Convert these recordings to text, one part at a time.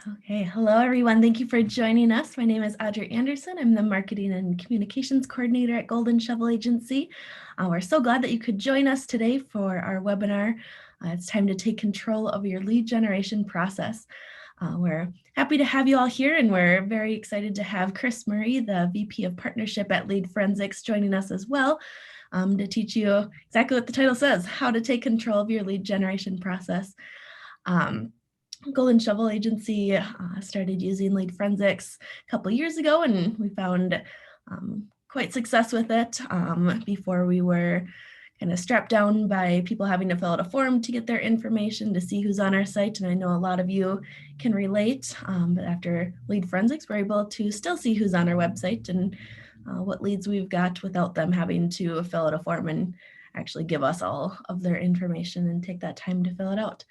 Okay, hello everyone. Thank you for joining us. My name is Audrey Anderson. I'm the Marketing and Communications Coordinator at Golden Shovel Agency. We're so glad that you could join us today for our webinar. It's time to take control of your lead generation process. We're happy to have you all here, and we're very excited to have Chris Murray, the VP of Partnership at Lead Forensics, joining us as well to teach you exactly what the title says, how to take control of your lead generation process. Golden Shovel Agency started using lead forensics a couple years ago, and we found quite success with it. Before we were kind of strapped down by people having to fill out a form to get their information to see who's on our site. And I know a lot of you can relate, but after lead forensics, we're able to still see who's on our website and what leads we've got without them having to fill out a form and actually give us all of their information and take that time to fill it out.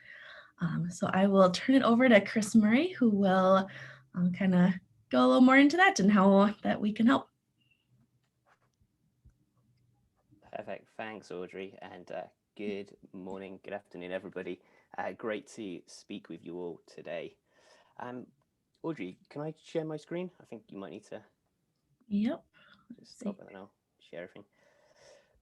So I will turn it over to Chris Murray, who will kind of go a little more into that and how that we can help. Perfect. Thanks, Audrey, and good morning, good afternoon, everybody. Great to speak with you all today. Audrey, can I share my screen? I think you might need to Yep. just stop and then I'll share everything.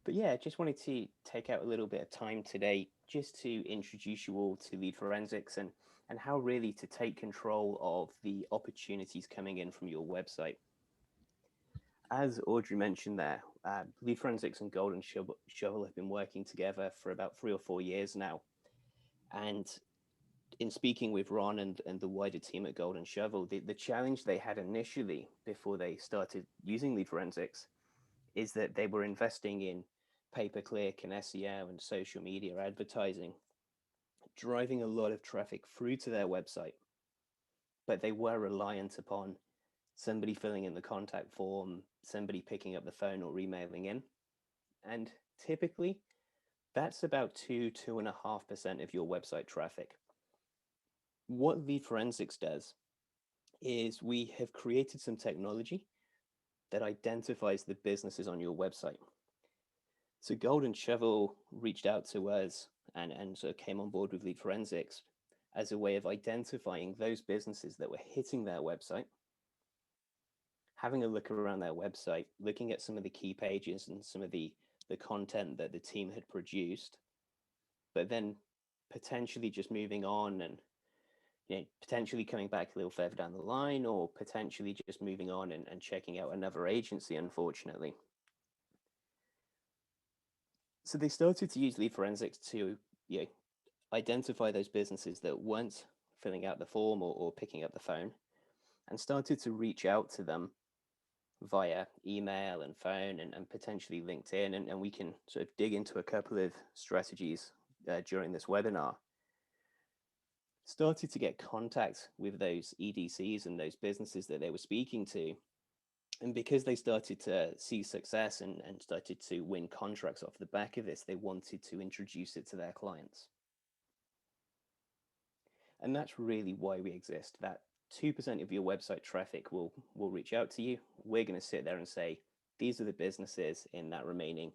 But yeah, just wanted to take out a little bit of time today just to introduce you all to lead forensics and how really to take control of the opportunities coming in from your website. As Audrey mentioned there, lead forensics and Golden Shovel have been working together for about 3 or 4 years now. And in speaking with Ron and the wider team at Golden Shovel, the challenge they had initially before they started using lead forensics is that they were investing in pay-per-click and SEO and social media advertising, driving a lot of traffic through to their website. But they were reliant upon somebody filling in the contact form, somebody picking up the phone or emailing in. And typically, that's about 2.5% of your website traffic. What lead forensics does is we have created some technology that identifies the businesses on your website. So Golden Shovel reached out to us and sort of came on board with lead forensics as a way of identifying those businesses that were hitting their website, having a look around their website, looking at some of the key pages and some of the content that the team had produced, but then potentially just moving on and potentially coming back a little further down the line, or potentially just moving on and checking out another agency, unfortunately. So they started to use lead forensics to identify those businesses that weren't filling out the form or picking up the phone, and started to reach out to them via email and phone and potentially LinkedIn. And we can sort of dig into a couple of strategies during this webinar. Started to get contact with those EDCs and those businesses that they were speaking to. And because they started to see success and started to win contracts off the back of this, they wanted to introduce it to their clients. And that's really why we exist. That 2% of your website traffic will reach out to you. We're going to sit there and say, these are the businesses in that remaining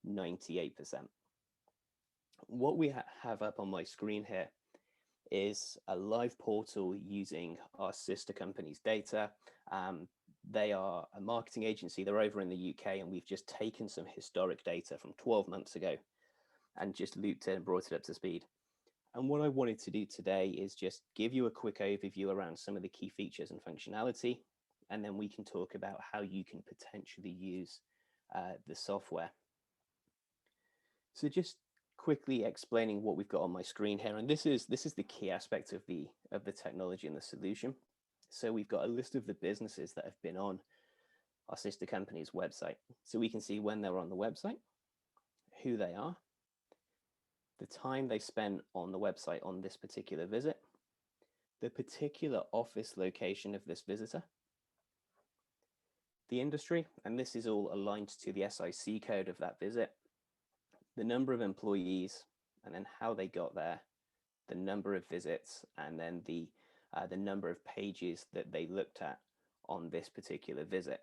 98%. What we have up on my screen here is a live portal using our sister company's data. They are a marketing agency. They're over in the UK, and we've just taken some historic data from 12 months ago and just looped it and brought it up to speed. And what I wanted to do today is just give you a quick overview around some of the key features and functionality, and then we can talk about how you can potentially use the software. So just quickly explaining what we've got on my screen here, and this is the key aspect of the technology and the solution. So we've got a list of the businesses that have been on our sister company's website. So we can see when they're on the website, who they are, the time they spent on the website on this particular visit, the particular office location of this visitor, the industry, and this is all aligned to the SIC code of that visit, the number of employees, and then how they got there, the number of visits, and then the number of pages that they looked at on this particular visit.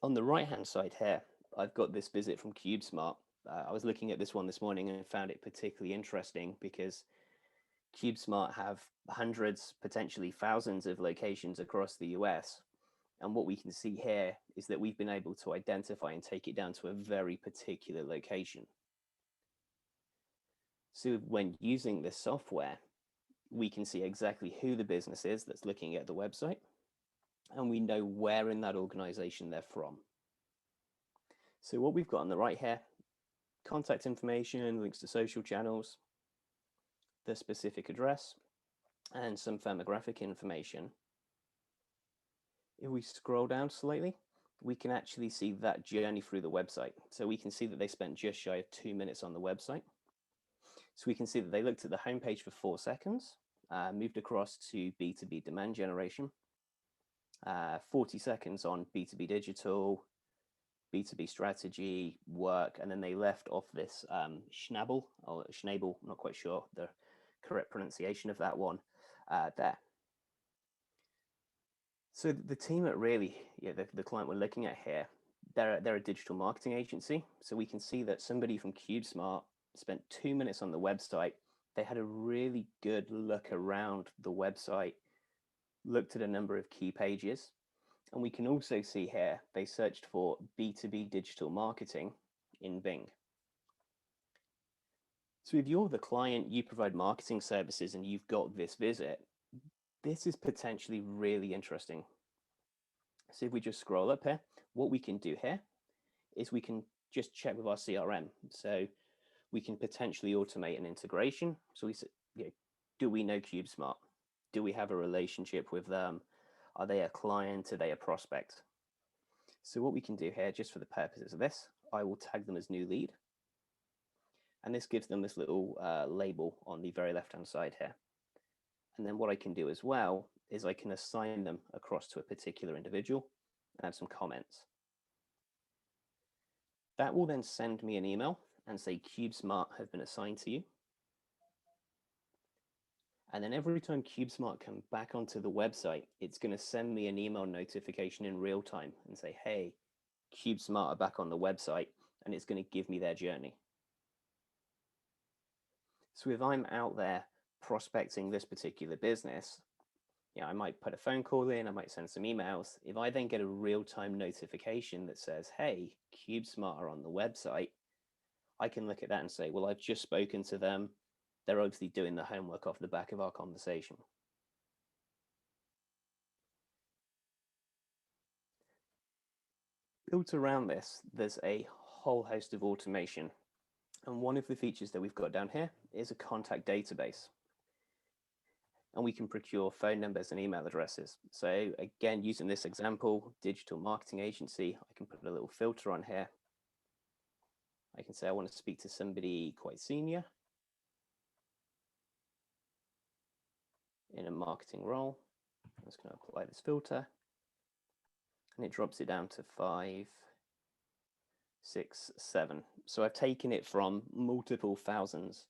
On the right-hand side here, I've got this visit from CubeSmart. I was looking at this one this morning and found it particularly interesting because CubeSmart have hundreds, potentially thousands of locations across the US. And what we can see here is that we've been able to identify and take it down to a very particular location. So when using this software, we can see exactly who the business is that's looking at the website, and we know where in that organization they're from. So what we've got on the right here, contact information, links to social channels, the specific address, and some firmographic information. If we scroll down slightly, we can actually see that journey through the website. So we can see that they spent just shy of 2 minutes on the website. So we can see that they looked at the homepage for 4 seconds, moved across to B2B demand generation, 40 seconds on B2B digital, B2B strategy, work, and then they left off this Schnabel, or Schnabel, not quite sure the correct pronunciation of that one, there. So the team at Really, the client we're looking at here, they're a digital marketing agency. So we can see that somebody from CubeSmart spent 2 minutes on the website. They had a really good look around the website, looked at a number of key pages. And we can also see here, they searched for B2B digital marketing in Bing. So if you're the client, you provide marketing services and you've got this visit, this is potentially really interesting. So if we just scroll up here, what we can do here is we can just check with our CRM. So we can potentially automate an integration. So we say, do we know CubeSmart? Do we have a relationship with them? Are they a client? Are they a prospect? So what we can do here, just for the purposes of this, I will tag them as new lead. And this gives them this little label on the very left-hand side here. And then what I can do as well is I can assign them across to a particular individual and add some comments. That will then send me an email and say CubeSmart have been assigned to you. And then every time CubeSmart comes back onto the website, it's going to send me an email notification in real time and say, hey, CubeSmart are back on the website, and it's going to give me their journey. So if I'm out there prospecting this particular business, I might put a phone call in, I might send some emails. If I then get a real-time notification that says, hey, CubeSmart are on the website, I can look at that and say, well, I've just spoken to them. They're obviously doing the homework off the back of our conversation. Built around this, there's a whole host of automation. And one of the features that we've got down here is a contact database. And we can procure phone numbers and email addresses. So again, using this example, digital marketing agency, I can put a little filter on here. I can say I want to speak to somebody quite senior in a marketing role. I'm just going to apply this filter. And it drops it down to 5, 6, 7. So I've taken it from multiple thousands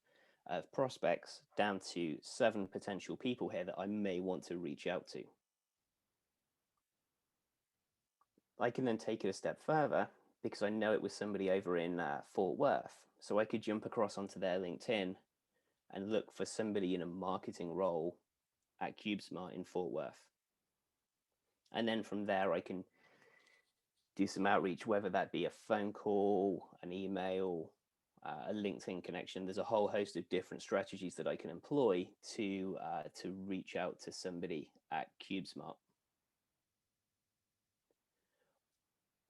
of prospects down to 7 potential people here that I may want to reach out to. I can then take it a step further because I know it was somebody over in Fort Worth. So I could jump across onto their LinkedIn and look for somebody in a marketing role at CubeSmart in Fort Worth. And then from there, I can do some outreach, whether that be a phone call, an email, a LinkedIn connection. There's a whole host of different strategies that I can employ to reach out to somebody at CubeSmart.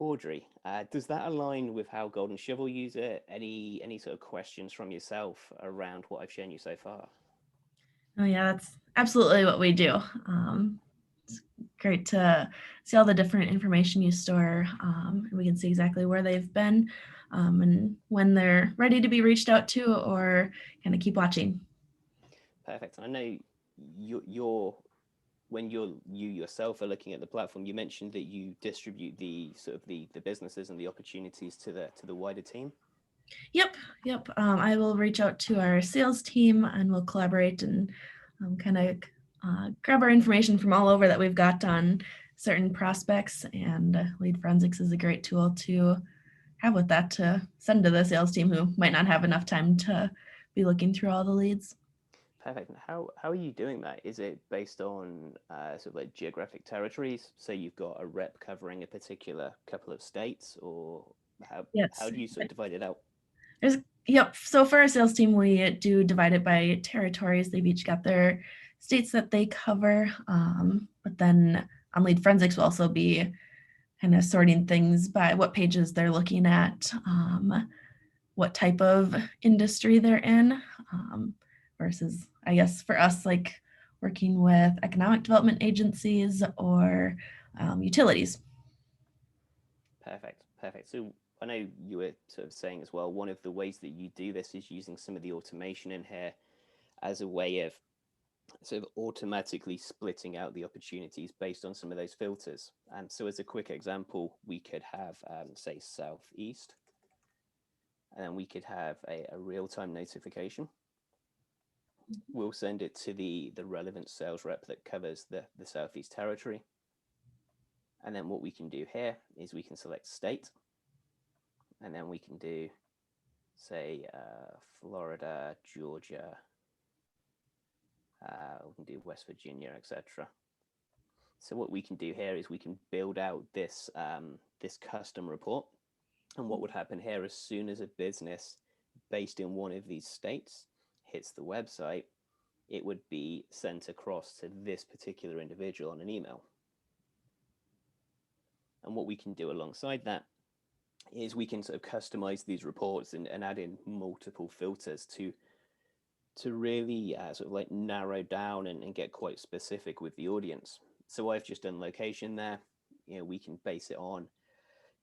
Audrey, does that align with how Golden Shovel use it? Any sort of questions from yourself around what I've shown you so far? Oh yeah, that's absolutely what we do. It's great to see all the different information you store, and we can see exactly where they've been and when they're ready to be reached out to, or kind of keep watching. Perfect. I know when you yourself are looking at the platform, you mentioned that you distribute the businesses and the opportunities to the wider team. Yep. I will reach out to our sales team and we'll collaborate and kind of grab our information from all over that we've got on certain prospects, and lead forensics is a great tool to have with that to send to the sales team who might not have enough time to be looking through all the leads. Perfect. And how are you doing that? Is it based on sort of like geographic territories? So you've got a rep covering a particular couple of states, or how Yes. do you sort of divide it out? There's, yep. So for our sales team, we do divide it by territories. They've each got their states that they cover. But then on Lead Forensics, we'll also be kind of sorting things by what pages they're looking at, what type of industry they're in, versus, I guess, for us, like working with economic development agencies or utilities. Perfect. Perfect. So I know you were sort of saying as well, one of the ways that you do this is using some of the automation in here as a way of sort of automatically splitting out the opportunities based on some of those filters. And so as a quick example, we could have, say, Southeast, and then we could have a real-time notification. We'll send it to the relevant sales rep that covers the Southeast territory. And then what we can do here is we can select state, and then we can do, say, Florida, Georgia, we can do West Virginia, etc. So what we can do here is we can build out this this custom report. And what would happen here, as soon as a business based in one of these states hits the website, it would be sent across to this particular individual on an email. And what we can do alongside that is we can sort of customize these reports and add in multiple filters to really sort of like narrow down and get quite specific with the audience. So I've just done location there. You know, we can base it on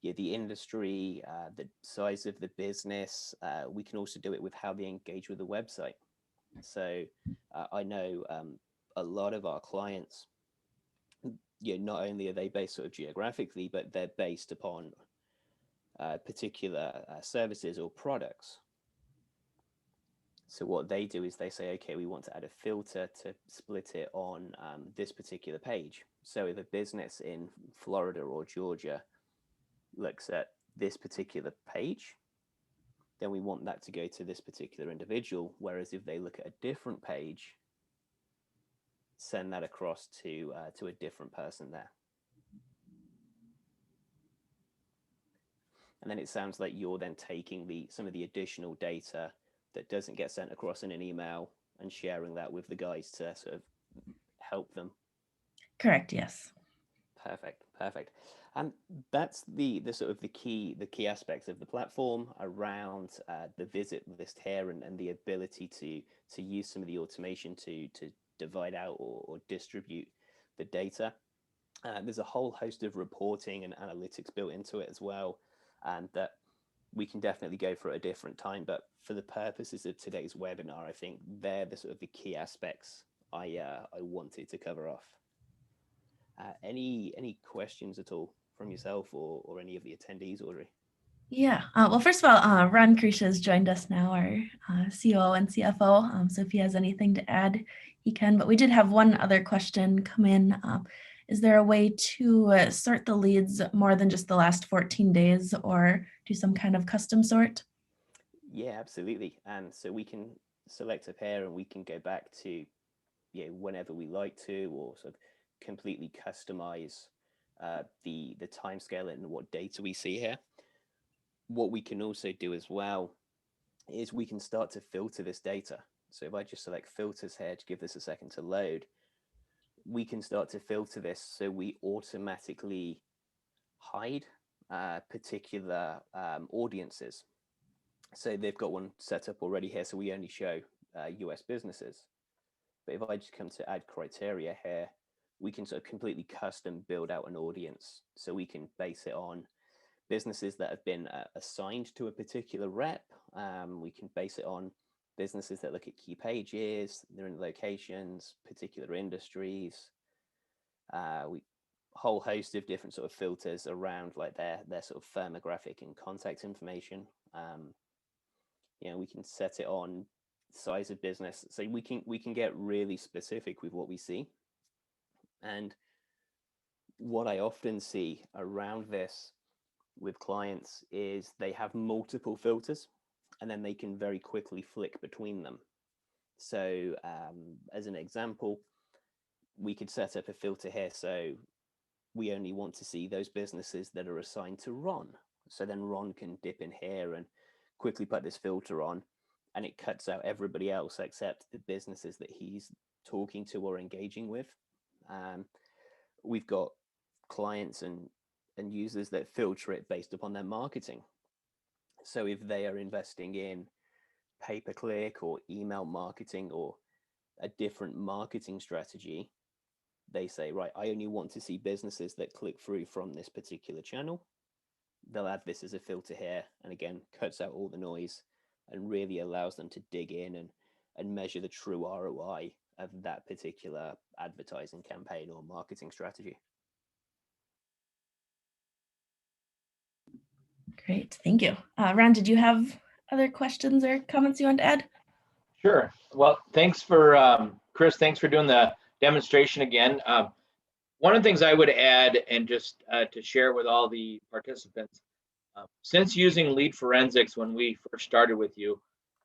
the industry, the size of the business. We can also do it with how they engage with the website. So I know a lot of our clients, not only are they based sort of geographically, but they're based upon particular services or products. So what they do is they say, okay, we want to add a filter to split it on this particular page. So if a business in Florida or Georgia looks at this particular page, then we want that to go to this particular individual. Whereas if they look at a different page, send that across to a different person there. And then it sounds like you're then taking some of the additional data that doesn't get sent across in an email and sharing that with the guys to sort of help them. Correct. Yes. Perfect. Perfect. And that's the sort of the key aspects of the platform around the visit list here and the ability to use some of the automation to divide out or distribute the data. There's a whole host of reporting and analytics built into it as well, and that we can definitely go for at a different time. But for the purposes of today's webinar, I think they're the sort of the key aspects I wanted to cover off. Any questions at all from yourself or any of the attendees, Audrey? Yeah. Well, first of all, Ron Krisha has joined us now, our COO and CFO. So if he has anything to add, he can. But we did have one other question come in. Is there a way to sort the leads more than just the last 14 days or do some kind of custom sort? Yeah, absolutely. And so we can select a pair and we can go back to whenever we like to, or sort of completely customize the timescale and what data we see here. What we can also do as well is we can start to filter this data. So if I just select filters here to give this a second to load, we can start to filter this so we automatically hide particular audiences. So they've got one set up already here, so we only show US businesses. But if I just come to add criteria here, we can sort of completely custom build out an audience. So we can base it on businesses that have been assigned to a particular rep. We can base it on businesses that look at key pages, they're in locations, particular industries. Whole host of different sort of filters around like their sort of firmographic and contact information. We can set it on size of business, so we can get really specific with what we see. And what I often see around this with clients is they have multiple filters and then they can very quickly flick between them. So as an example, we could set up a filter here. So we only want to see those businesses that are assigned to Ron. So then Ron can dip in here and quickly put this filter on, and it cuts out everybody else except the businesses that he's talking to or engaging with. We've got clients and users that filter it based upon their marketing. So if they are investing in pay-per-click or email marketing or a different marketing strategy, they say, right, I only want to see businesses that click through from this particular channel. They'll add this as a filter here, and again, cuts out all the noise and really allows them to dig in and measure the true ROI of that particular advertising campaign or marketing strategy. Great, thank you. Ron, did you have other questions or comments you want to add? Sure. Well, thanks for, Chris, thanks for doing the demonstration again. One of the things I would add, and just to share with all the participants, since using lead forensics when we first started with you,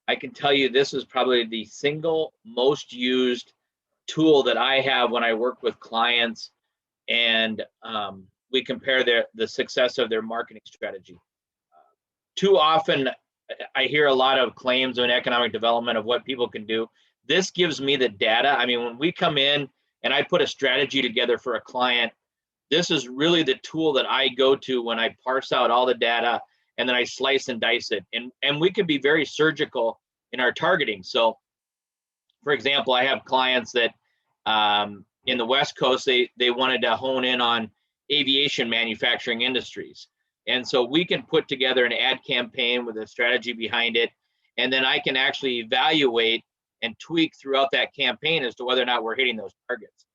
I can tell you this is probably the single most used tool that I have when I work with clients, and we compare the success of their marketing strategy. Too often, I hear a lot of claims on economic development of what people can do. This gives me the data. I mean, when we come in and I put a strategy together for a client, this is really the tool that I go to when I parse out all the data and then I slice and dice it. And we can be very surgical in our targeting. So, for example, I have clients that in the West Coast, they wanted to hone in on aviation manufacturing industries. And so we can put together an ad campaign with a strategy behind it. And then I can actually evaluate and tweak throughout that campaign as to whether or not we're hitting those targets.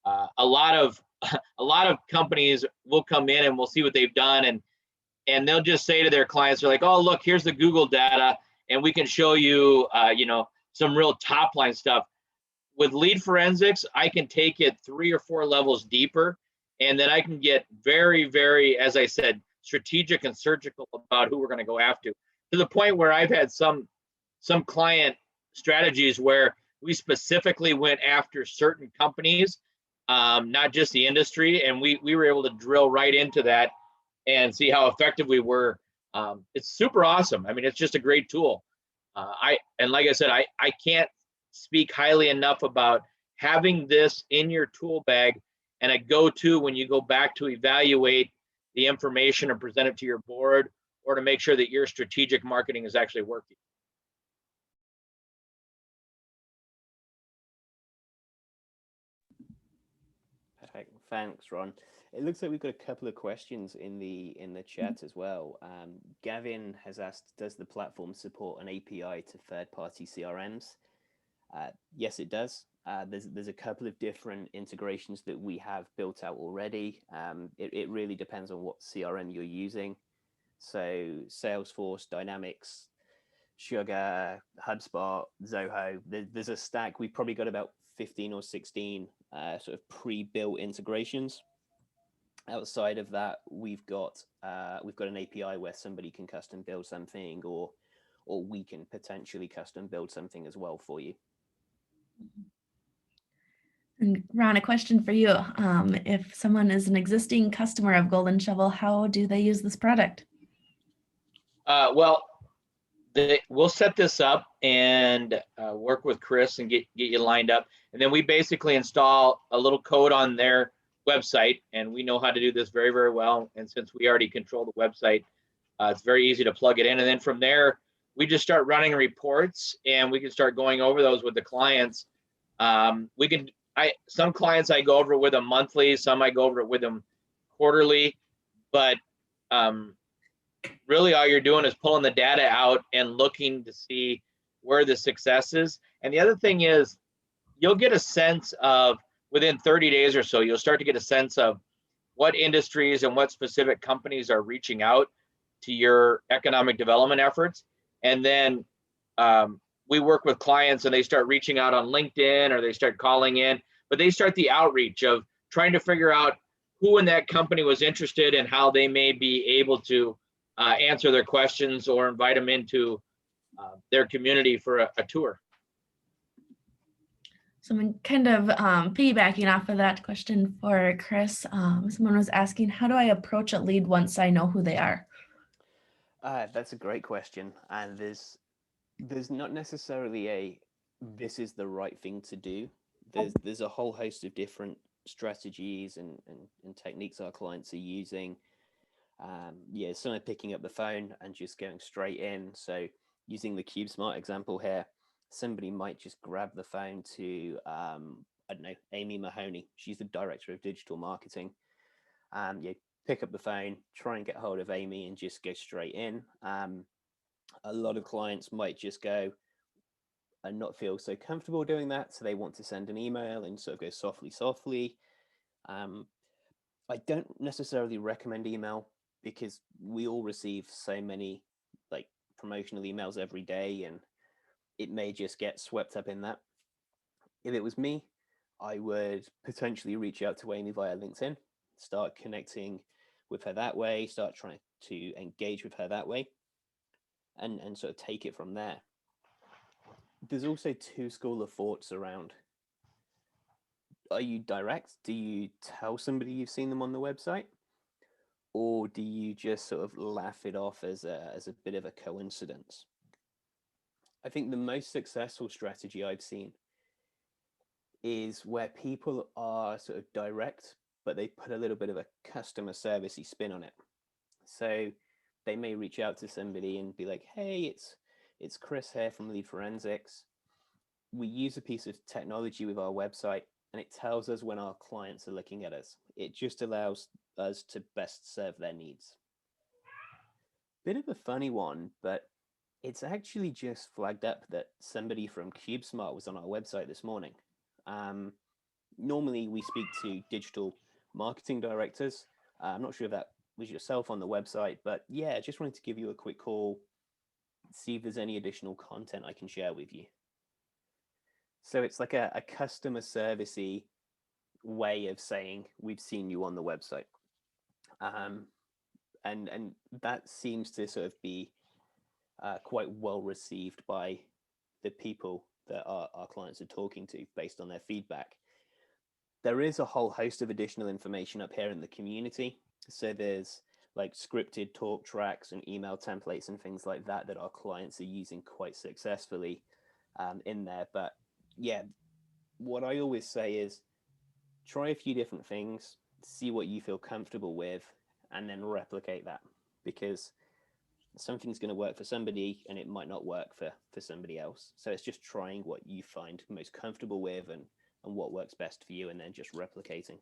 A lot of companies will come in and we'll see what they've done, and they'll just say to their clients, they're like, oh, look, here's the Google data, and we can show you, some real top line stuff. With lead forensics, I can take it 3 or 4 levels deeper, and then I can get very, very, as I said, strategic and surgical about who we're going to go after, to the point where I've had some client strategies where we specifically went after certain companies, not just the industry, and we were able to drill right into that and see how effective we were. It's super awesome. I mean, it's just a great tool. And like I said, I can't speak highly enough about having this in your tool bag and a go-to when you go back to evaluate the information and present it to your board, or to make sure that your strategic marketing is actually working. Perfect. Thanks, Ron. It looks like we've got a couple of questions in the chat as well. Gavin has asked, does the platform support an API to third-party CRMs? Yes, it does. There's a couple of different integrations that we have built out already. It really depends on what CRM you're using. So Salesforce, Dynamics, Sugar, HubSpot, Zoho, there's a stack. We've probably got about 15 or 16 sort of pre-built integrations. Outside of that, we've got an API where somebody can custom build something, or we can potentially custom build something as well for you. And Ron, a question for you. If someone is an existing customer of Golden Shovel, how do they use this product? Well, we'll set this up and work with Chris and get you lined up. And then we basically install a little code on their website, and we know how to do this very, very well. And since we already control the website, it's very easy to plug it in. And then from there, we just start running reports, and we can start going over those with the clients. Some clients I go over with them monthly, some I go over it with them quarterly, but really all you're doing is pulling the data out and looking to see where the success is. And the other thing is, you'll get a sense of, within 30 days or so, you'll start to get a sense of what industries and what specific companies are reaching out to your economic development efforts. And then we work with clients and they start reaching out on LinkedIn, or they start calling in, but they start the outreach of trying to figure out who in that company was interested and how they may be able to answer their questions or invite them into their community for a tour. So I'm kind of piggybacking off of that question for Chris. Someone was asking, how do I approach a lead once I know who they are? That's a great question, and there's not necessarily a this is the right thing to do. There's a whole host of different strategies and techniques our clients are using. Yeah, some are picking up the phone and just going straight in. So using the CubeSmart example here, somebody might just grab the phone to I don't know, Amy Mahoney. She's the director of digital marketing. Yeah, pick up the phone, try and get hold of Amy, and just go straight in. A lot of clients might just go and not feel so comfortable doing that, so they want to send an email and sort of go softly. I don't necessarily recommend email because we all receive so many like promotional emails every day, and it may just get swept up in that. If it was me, I would potentially reach out to Amy via LinkedIn, start connecting with her that way, start trying to engage with her that way, and sort of take it from there. There's also two school of thoughts around, are you direct? Do you tell somebody you've seen them on the website? Or do you just sort of laugh it off as a bit of a coincidence? I think the most successful strategy I've seen is where people are sort of direct, but they put a little bit of a customer servicey spin on it. So they may reach out to somebody and be like, hey, it's Chris here from Lead Forensics. We use a piece of technology with our website, and it tells us when our clients are looking at us. It just allows us to best serve their needs. Bit of a funny one, but it's actually just flagged up that somebody from CubeSmart was on our website this morning. Normally we speak to digital marketing directors. I'm not sure if that was yourself on the website, but yeah, just wanted to give you a quick call, see if there's any additional content I can share with you. So it's like a customer servicey way of saying we've seen you on the website. And that seems to sort of be quite well received by the people that our clients are talking to based on their feedback. There is a whole host of additional information up here in the community. So there's like scripted talk tracks and email templates and things like that that our clients are using quite successfully in there. But yeah, what I always say is try a few different things, see what you feel comfortable with, and then replicate that, because something's going to work for somebody and it might not work for somebody else. So it's just trying what you find most comfortable with and what works best for you, and then just replicating.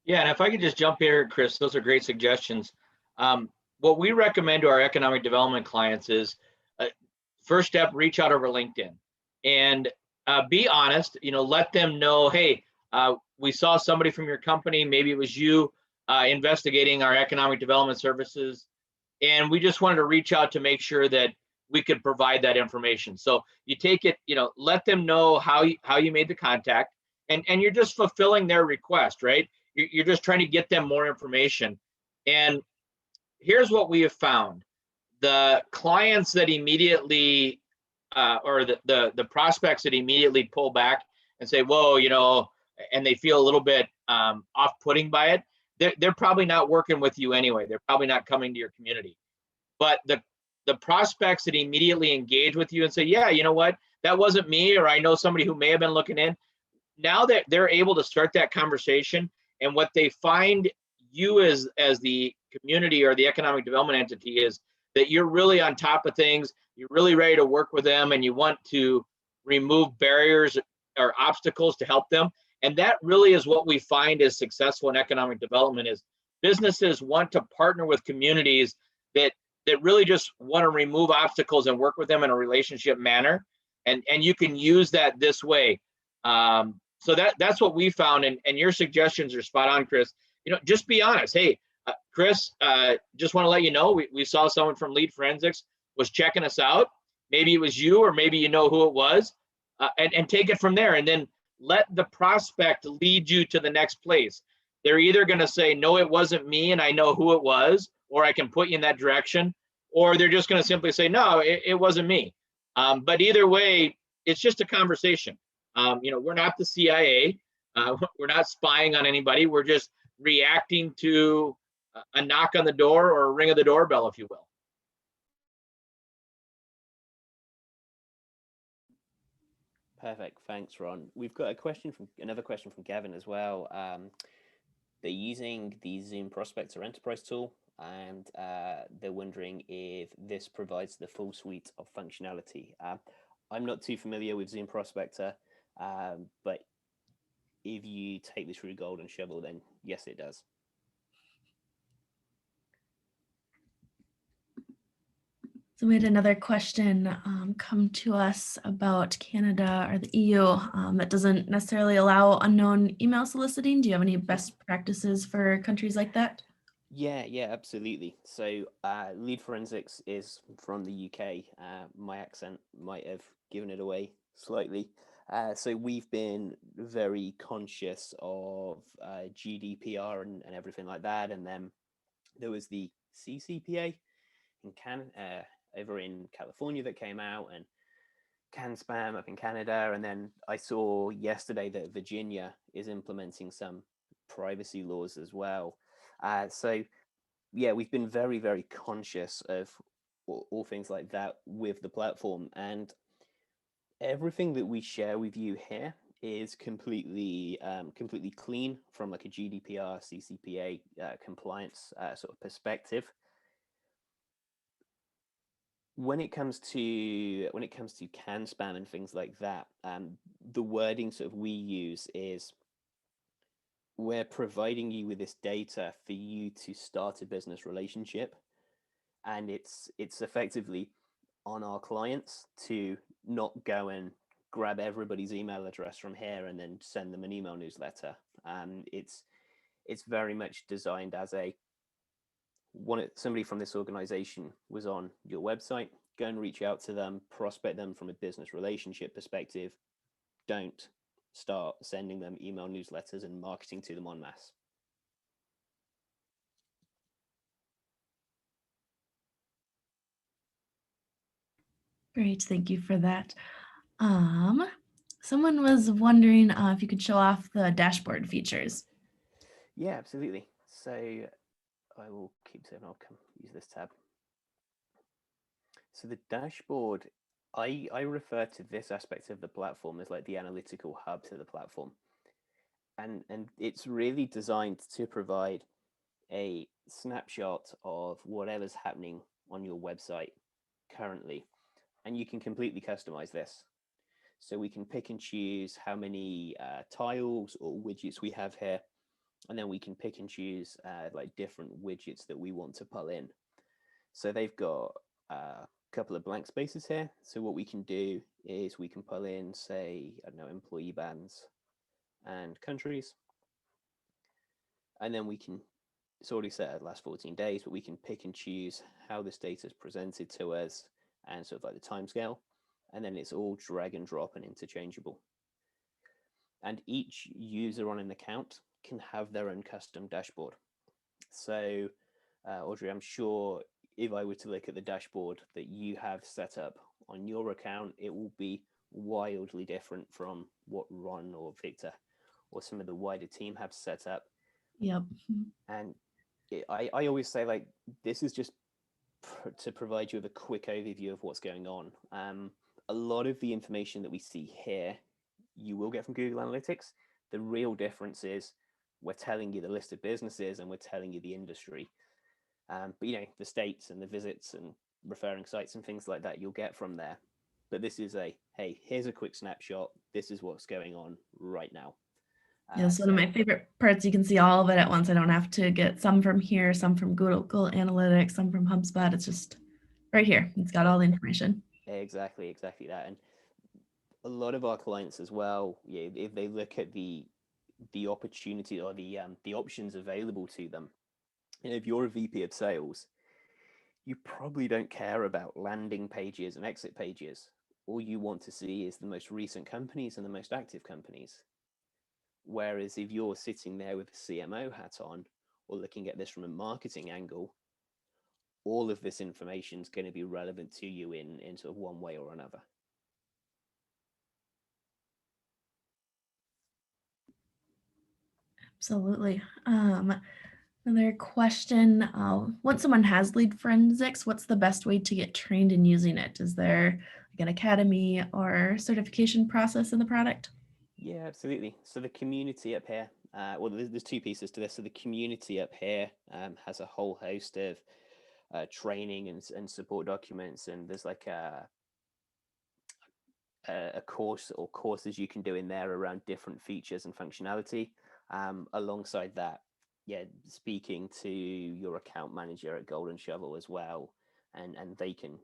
Yeah, and if I could just jump here, Chris, those are great suggestions. What we recommend to our economic development clients is first step, reach out over LinkedIn and be honest, let them know, hey, we saw somebody from your company, maybe it was you investigating our economic development services, and we just wanted to reach out to make sure that we could provide that information. So you take it, let them know how you made the contact, and you're just fulfilling their request, right? You're just trying to get them more information. And here's what we have found. The clients that immediately, or the prospects that immediately pull back and say, whoa, and they feel a little bit off-putting by it, they're probably not working with you anyway. They're probably not coming to your community. But the prospects that immediately engage with you and say, yeah, you know what, that wasn't me, or I know somebody who may have been looking in, now that they're able to start that conversation, and what they find you as the community or the economic development entity is that you're really on top of things, you're really ready to work with them, and you want to remove barriers or obstacles to help them. And that really is what we find is successful in economic development, is businesses want to partner with communities that really just want to remove obstacles and work with them in a relationship manner. And you can use that this way. So that's what we found. And your suggestions are spot on, Chris. Just be honest. Hey, Chris, just want to let you know, we saw someone from Lead Forensics was checking us out. Maybe it was you, or maybe you know who it was, and take it from there. And then let the prospect lead you to the next place. They're either going to say, no, it wasn't me, and I know who it was, or I can put you in that direction, or they're just going to simply say, no, it wasn't me. But either way, it's just a conversation. We're not the CIA. We're not spying on anybody. We're just reacting to a knock on the door or a ring of the doorbell, if you will. Perfect. Thanks, Ron. We've got another question from Gavin as well. They're using the Zoom Prospector Enterprise tool, and they're wondering if this provides the full suite of functionality. I'm not too familiar with Zoom Prospector, but if you take this through Golden Shovel, then yes, it does. So we had another question come to us about Canada or the EU that doesn't necessarily allow unknown email soliciting. Do you have any best practices for countries like that? Yeah, absolutely. So lead forensics is from the UK. My accent might have given it away slightly. So we've been very conscious of GDPR and everything like that. And then there was the CCPA over in California that came out, and can spam up in Canada. And then I saw yesterday that Virginia is implementing some privacy laws as well. So yeah, we've been very, very conscious of all things like that with the platform, and everything that we share with you here is completely clean from like a GDPR, CCPA compliance sort of perspective. When it comes to can spam and things like that, the wording sort of we use is, we're providing you with this data for you to start a business relationship, and it's effectively on our clients to not go and grab everybody's email address from here and then send them an email newsletter. It's very much designed as somebody from this organization was on your website, go and reach out to them, prospect them from a business relationship perspective. Don't start sending them email newsletters and marketing to them en masse. Great, thank you for that. Someone was wondering if you could show off the dashboard features. Yeah, absolutely. So I will keep it and I'll come use this tab. So the dashboard, I refer to this aspect of the platform as like the analytical hub to the platform. And it's really designed to provide a snapshot of whatever's happening on your website currently. And you can completely customize this. So we can pick and choose how many tiles or widgets we have here. And then we can pick and choose like different widgets that we want to pull in. So they've got a couple of blank spaces here. So what we can do is we can pull in, say, I don't know, employee bands and countries. And then we can, it's already set at last 14 days, but we can pick and choose how this data is presented to us and sort of like the timescale. And then it's all drag and drop and interchangeable. And each user on an account can have their own custom dashboard. So Audrey, I'm sure if I were to look at the dashboard that you have set up on your account, it will be wildly different from what Ron or Victor or some of the wider team have set up. Yep. And I always say, like, this is just to provide you with a quick overview of what's going on. A lot of the information that we see here, you will get from Google Analytics. The real difference is we're telling you the list of businesses and we're telling you the industry. But the states and the visits and referring sites and things like that you'll get from there. But this is hey, here's a quick snapshot. This is what's going on right now. Yes, one of my favorite parts. You can see all of it at once. I don't have to get some from here, some from Google Analytics, some from HubSpot. It's just right here. It's got all the information. Exactly that. And a lot of our clients as well, if they look at the opportunity or the options available to them, if you're a VP of sales, you probably don't care about landing pages and exit pages. All you want to see is the most recent companies and the most active companies. Whereas if you're sitting there with a CMO hat on or looking at this from a marketing angle, all of this information is going to be relevant to you in sort of one way or another. Absolutely. Another question, once someone has lead forensics, what's the best way to get trained in using it? Is there like an academy or certification process in the product? Yeah, absolutely. So the community up here, well, there's two pieces to this. So the community up here has a whole host of training and support documents, and there's like a course or courses you can do in there around different features and functionality. Alongside that, yeah, speaking to your account manager at Golden Shovel as well, and they can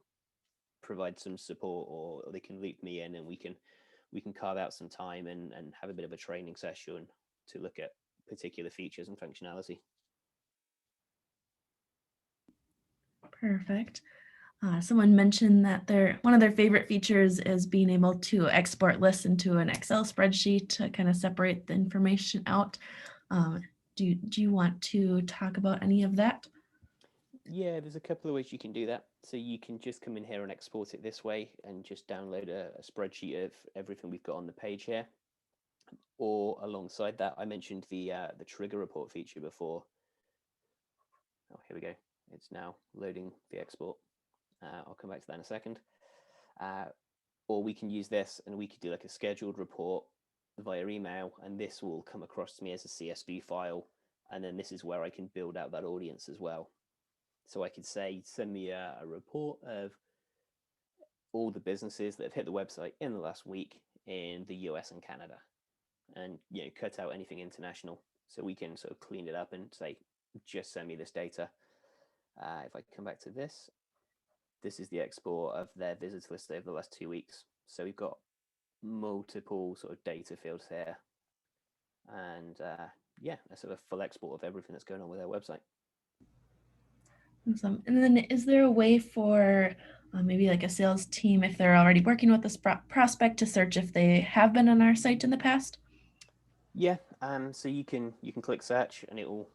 provide some support, or they can loop me in, and we can carve out some time and have a bit of a training session to look at particular features and functionality. Perfect. Someone mentioned that one of their favorite features is being able to export lists into an Excel spreadsheet to kind of separate the information out. Um, do you want to talk about any of that? Yeah, there's a couple of ways you can do that. So you can just come in here and export it this way and just download a spreadsheet of everything we've got on the page here. Or alongside that, I mentioned the trigger report feature before. Oh, here we go. It's now loading the export. I'll come back to that in a second. Uh, or we can use this and we could do like a scheduled report via email, and this will come across to me as a CSV file. And then this is where I can build out that audience as well. So I could say, send me a report of all the businesses that have hit the website in the last week in the US and Canada, and cut out anything international. So we can sort of clean it up and say, just send me this data. If I come back to this, this is the export of their visitors list over the last 2 weeks. So we've got multiple sort of data fields here, and yeah, a sort of full export of everything that's going on with their website. Awesome. And then is there a way for maybe like a sales team, if they're already working with this prospect, to search if they have been on our site in the past? Yeah, so you can click search, and it will,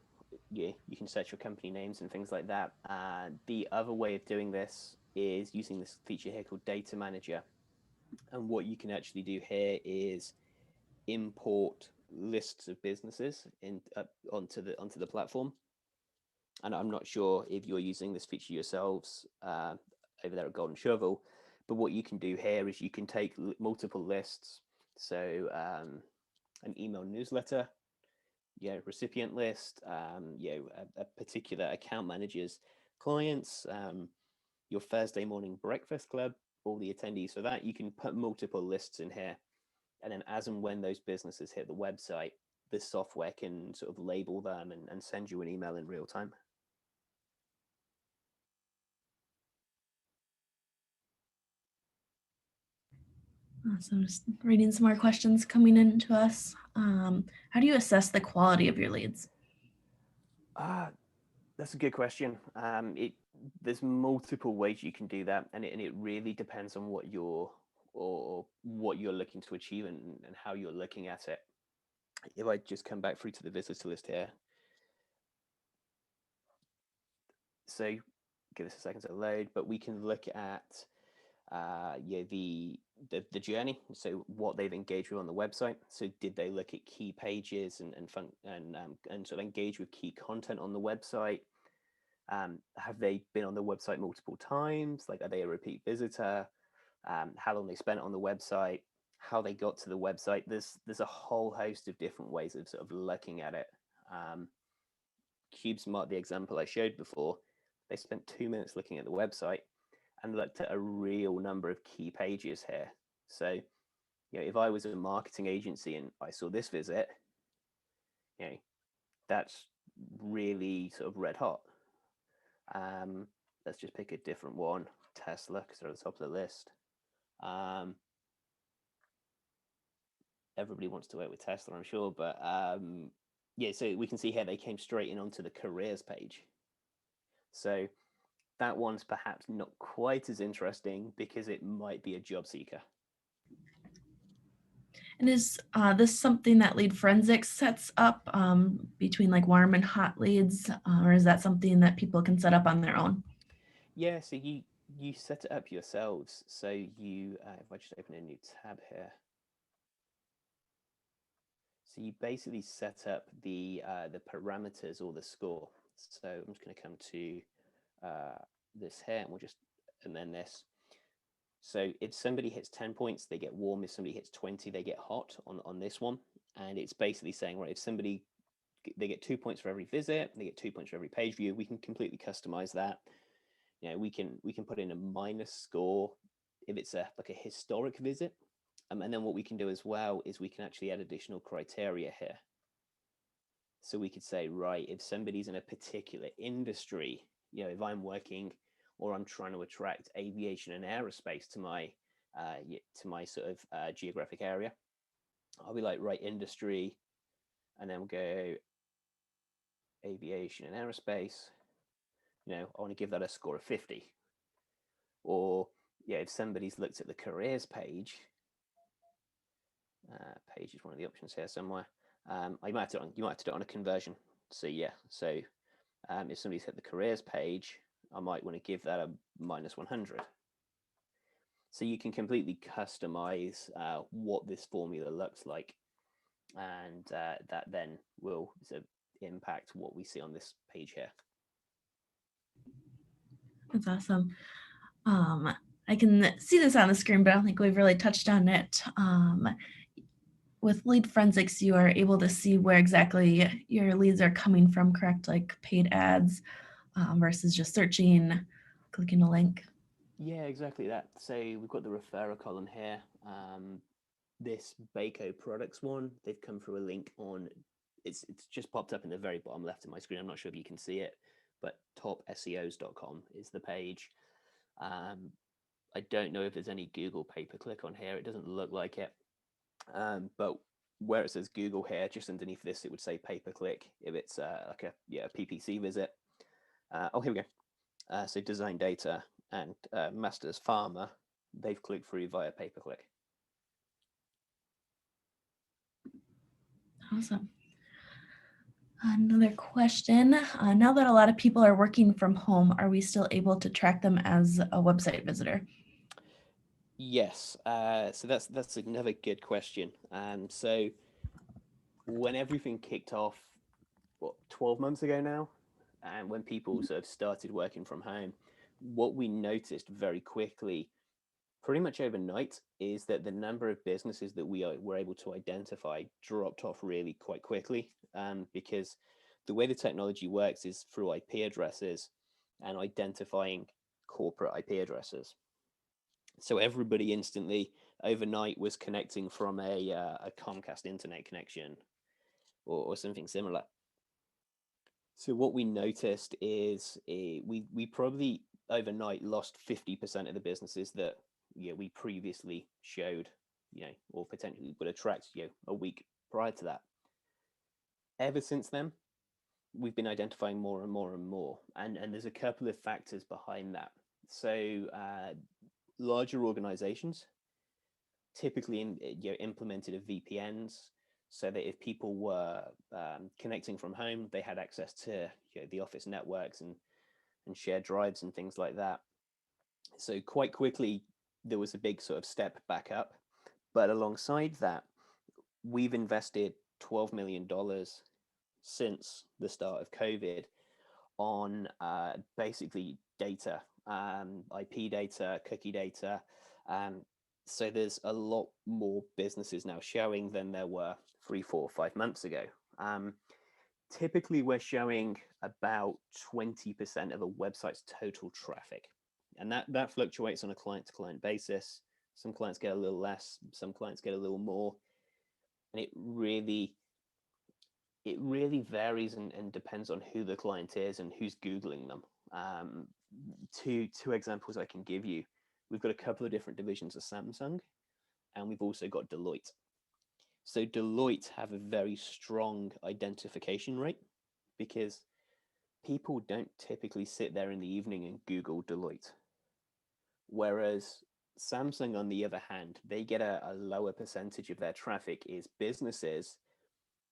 yeah, you can search your company names and things like that. The other way of doing this is using this feature here called Data Manager, and what you can actually do here is import lists of businesses onto the platform. And I'm not sure if you're using this feature yourselves over there at Golden Shovel, but what you can do here is you can take multiple lists, so an email newsletter, recipient list, a particular account manager's clients, your Thursday morning breakfast club, all the attendees for that. You can put multiple lists in here, and then as and when those businesses hit the website, the software can sort of label them and send you an email in real time. Awesome. Just reading some more questions coming in to us. How do you assess the quality of your leads? That's a good question. There's multiple ways you can do that, and it really depends on what you're looking to achieve and how you're looking at it. If I just come back through to the visitor list here, so give us a second to load, but we can look at the journey. So what they've engaged with on the website. So did they look at key pages and sort of engage with key content on the website? Have they been on the website multiple times? Like, are they a repeat visitor? How long they spent on the website? How they got to the website? There's a whole host of different ways of sort of looking at it. CubeSmart, the example I showed before, they spent 2 minutes looking at the website and looked at a real number of key pages here. So, if I was a marketing agency and I saw this visit, that's really sort of red hot. Let's just pick a different one, Tesla, because they're at the top of the list. Everybody wants to work with Tesla, I'm sure, but so we can see here they came straight in onto the careers page. So that one's perhaps not quite as interesting because it might be a job seeker. And is this something that Lead Forensics sets up between like warm and hot leads, or is that something that people can set up on their own? Yeah, so you set it up yourselves. So if I just open a new tab here. So you basically set up the parameters or the score. So I'm just going to come to this here, and we'll just and then this. So if somebody hits 10 points, they get warm. If somebody hits 20, they get hot on this one. And it's basically saying, right, if somebody, they get 2 points for every visit, they get 2 points for every page view. We can completely customize that. We can put in a minus score if it's like a historic visit. And then what we can do as well is we can actually add additional criteria here. So we could say, right, if somebody's in a particular industry, if I'm working or I'm trying to attract aviation and aerospace to my sort of geographic area, I'll be like, right, industry, and then we'll go aviation and aerospace. I want to give that a score of 50. Or if somebody's looked at the careers page, page is one of the options here somewhere. You might have to do it on a conversion. So if somebody's hit the careers page, I might want to give that a minus 100. So you can completely customize what this formula looks like, and that then will sort of impact what we see on this page here. That's awesome. I can see this on the screen, but I don't think we've really touched on it. With lead forensics, you are able to see where exactly your leads are coming from, correct? Like paid ads versus just searching, clicking a link. Yeah, exactly that. So we've got the referrer column here. This Baco products one, they've come through a link on, it's just popped up in the very bottom left of my screen. I'm not sure if you can see it, but topseos.com is the page. I don't know if there's any Google pay-per-click on here. It doesn't look like it. But where it says Google here, just underneath this, it would say pay-per-click if it's like a PPC visit. Oh, here we go. So Design Data and Masters Pharma, they've clicked through via pay-per-click. Awesome. Another question. Now that a lot of people are working from home, are we still able to track them as a website visitor? Yes. So that's another good question. So when everything kicked off, 12 months ago now, and when people sort of started working from home, what we noticed very quickly, pretty much overnight, is that the number of businesses that we were able to identify dropped off really quite quickly, because the way the technology works is through IP addresses and identifying corporate IP addresses. So everybody instantly overnight was connecting from a Comcast internet connection or something similar. So what we noticed is we probably overnight lost 50% of the businesses that we previously showed, or potentially would attract a week prior to that. Ever since then, we've been identifying more and more and more, and there's a couple of factors behind that. So larger organizations typically implemented VPNs, so that if people were connecting from home, they had access to the office networks and shared drives and things like that. So quite quickly, there was a big sort of step back up. But alongside that, we've invested $12 million since the start of COVID on basically data, IP data, cookie data. So there's a lot more businesses now showing than there were 3, 4, 5 months ago. Typically, we're showing about 20% of a website's total traffic. And that fluctuates on a client-to-client basis. Some clients get a little less, some clients get a little more. And it really varies and depends on who the client is and who's Googling them. Two examples I can give you. We've got a couple of different divisions of Samsung, and we've also got Deloitte. So Deloitte have a very strong identification rate because people don't typically sit there in the evening and Google Deloitte. Whereas Samsung, on the other hand, they get a lower percentage of their traffic is businesses,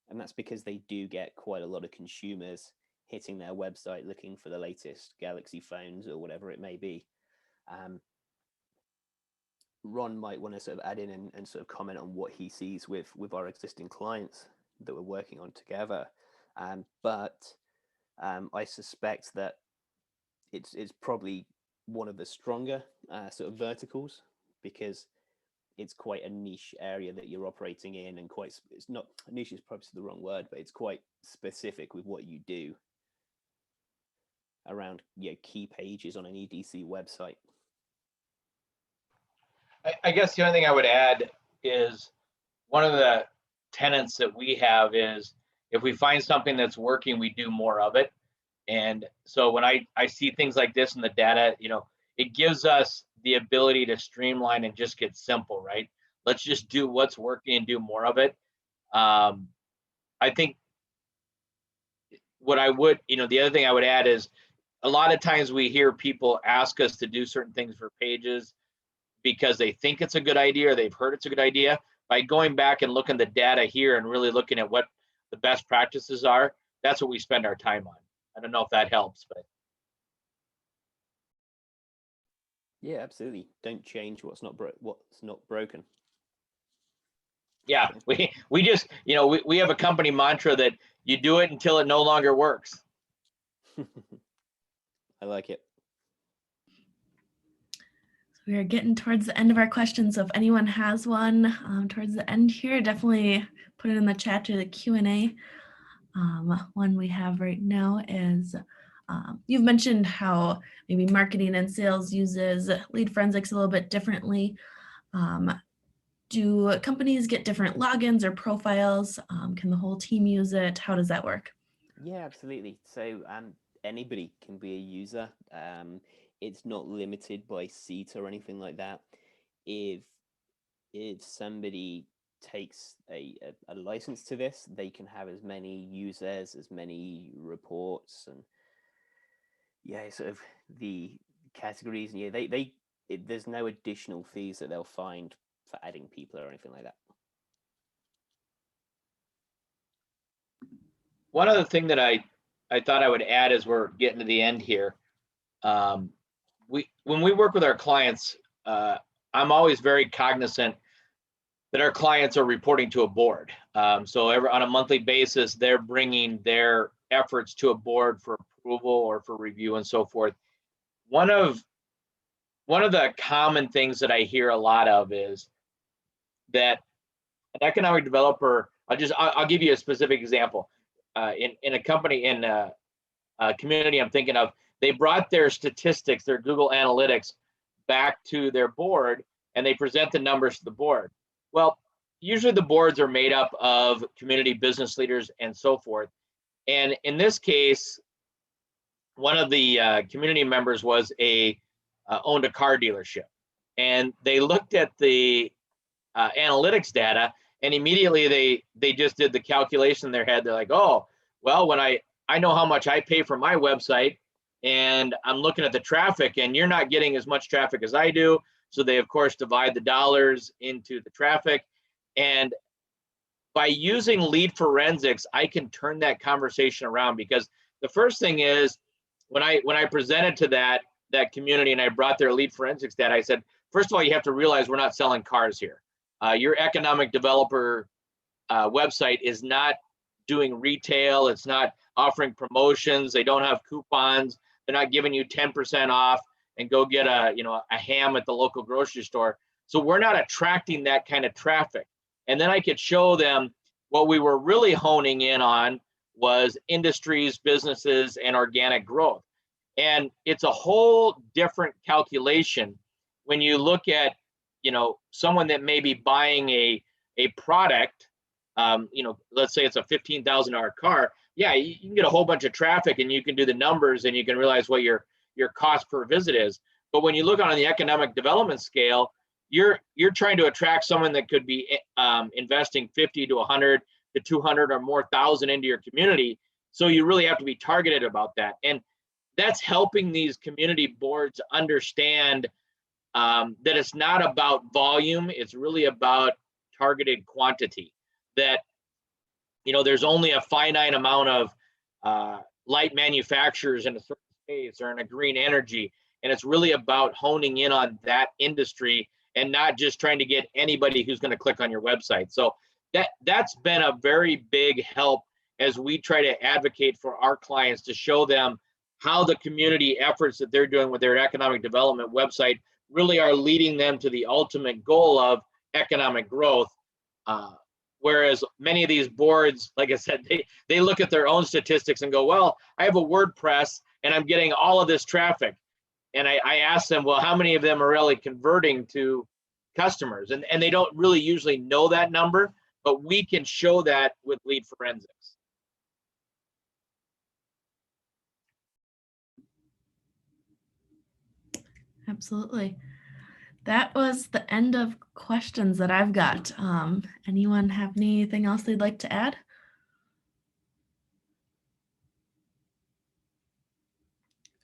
and that's because they do get quite a lot of consumers hitting their website looking for the latest Galaxy phones or whatever it may be. Ron might want to sort of add in and sort of comment on what he sees with our existing clients. that we're working on together. But I suspect that it's probably one of the stronger sort of verticals, because it's quite a niche area that you're operating in, and it's not niche is probably the wrong word, but it's quite specific with what you do around key pages on an EDC website. I guess the only thing I would add is one of the tenets that we have is if we find something that's working, we do more of it. And so when I see things like this in the data, it gives us the ability to streamline and just get simple, right? Let's just do what's working and do more of it. I think what I would, the other thing I would add is a lot of times we hear people ask us to do certain things for pages because they think it's a good idea or they've heard it's a good idea. By going back and looking at the data here and really looking at what the best practices are, that's what we spend our time on. I don't know if that helps, but. Yeah, absolutely. Don't change what's not broken. Yeah, we just, we have a company mantra that you do it until it no longer works. I like it. We are getting towards the end of our questions, so if anyone has one towards the end here, definitely put it in the chat or the Q&A. One we have right now is, you've mentioned how maybe marketing and sales uses lead forensics a little bit differently. Do companies get different logins or profiles? Can the whole team use it? How does that work? Yeah, absolutely. So anybody can be a user. It's not limited by seat or anything like that. If somebody takes a license to this, they can have as many users, as many reports, and sort of the categories. And there's no additional fees that they'll find for adding people or anything like that. One other thing that I thought I would add as we're getting to the end here, when we work with our clients, I'm always very cognizant that our clients are reporting to a board. So on a monthly basis, they're bringing their efforts to a board for approval or for review and so forth. One of the common things that I hear a lot of is that an economic developer, I'll give you a specific example. In a company, in a community I'm thinking of, they brought their statistics, their Google Analytics, back to their board, and they present the numbers to the board. Well, usually the boards are made up of community business leaders and so forth. And in this case, one of the community members owned a car dealership, and they looked at the analytics data, and immediately they just did the calculation in their head. They're like, oh, well, when I know how much I pay for my website, and I'm looking at the traffic, and you're not getting as much traffic as I do. So they, of course, divide the dollars into the traffic. And by using lead forensics, I can turn that conversation around, because the first thing is when I presented to that community and I brought their lead forensics data, I said, first of all, you have to realize we're not selling cars here. Your economic developer website is not doing retail. It's not offering promotions. They don't have coupons. They're not giving you 10% off and go get a ham at the local grocery store. So we're not attracting that kind of traffic. And then I could show them what we were really honing in on was industries, businesses, and organic growth. And it's a whole different calculation when you look at someone that may be buying a product. Let's say it's a $15,000 car. Yeah, you can get a whole bunch of traffic and you can do the numbers and you can realize what your cost per visit is. But when you look on the economic development scale, you're trying to attract someone that could be investing 50 to 100 to 200 or more thousand into your community. So you really have to be targeted about that. And that's helping these community boards understand that it's not about volume. It's really about targeted quantity. That there's only a finite amount of light manufacturers in a certain space or in a green energy, and it's really about honing in on that industry and not just trying to get anybody who's going to click on your website. So that's been a very big help as we try to advocate for our clients to show them how the community efforts that they're doing with their economic development website really are leading them to the ultimate goal of economic growth. Whereas many of these boards, like I said, they look at their own statistics and go, well, I have a WordPress and I'm getting all of this traffic. And I ask them, well, how many of them are really converting to customers? And they don't really usually know that number, but we can show that with lead forensics. Absolutely. That was the end of questions that I've got. Anyone have anything else they'd like to add?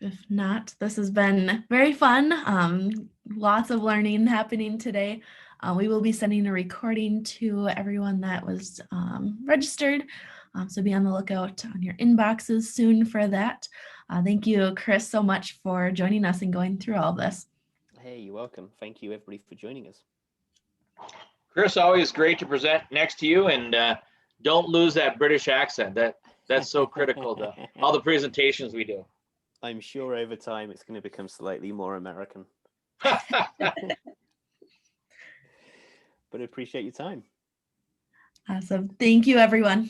If not, this has been very fun. Lots of learning happening today. We will be sending a recording to everyone that was registered. So be on the lookout on your inboxes soon for that. Thank you, Chris, so much for joining us and going through all of this. Hey, you're welcome. Thank you, everybody, for joining us. Chris, always great to present next to you, and don't lose that British accent. That's so critical to all the presentations we do. I'm sure over time it's going to become slightly more American. But I appreciate your time. Awesome. Thank you, everyone.